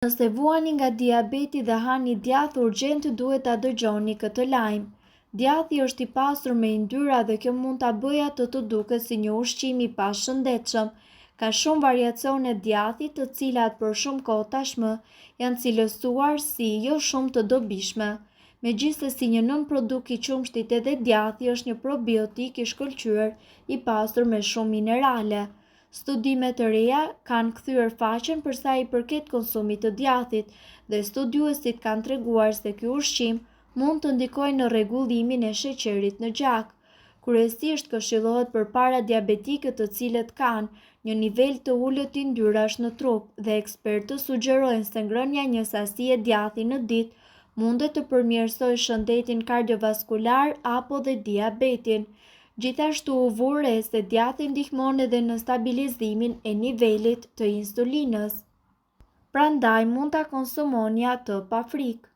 Nëse vuani nga diabeti dhe hani djath urgjent duhet ta dëgjoni këtë lajm. Djathi është i pasur me yndyrra dhe kjo mund ta bëjë atë të duket si një ushqim i pashëndetshëm. Ka shumë variacione djathi, të cilat për shumë kohë tashmë janë cilësuar si jo shumë të dobishme. Megjithëse një nën produkt i qumshtit edhe djathi është një probiotik i shkëlqyer i pasur me shumë minerale. Studime të reja kanë kthyer faqen për sa i përket konsumit të djathit dhe studiuesit kanë treguar se ky ushqim mund të ndikojë në rregullimin e sheqerit në gjak. Kryesisht këshillohet përpara diabetikëve të cilët kanë një nivel të ulët yndyrrash në trup dhe ekspertët sugjerojnë se ngrënia një sasie djathi në ditë mundet të përmirësojë shëndetin kardiovaskular apo dhe diabetin. Gjithashtu u vu re se djathi ndihmon edhe në stabilizimin e nivelit të insulinës. Prandaj mund ta konsumoni atë pa frikë.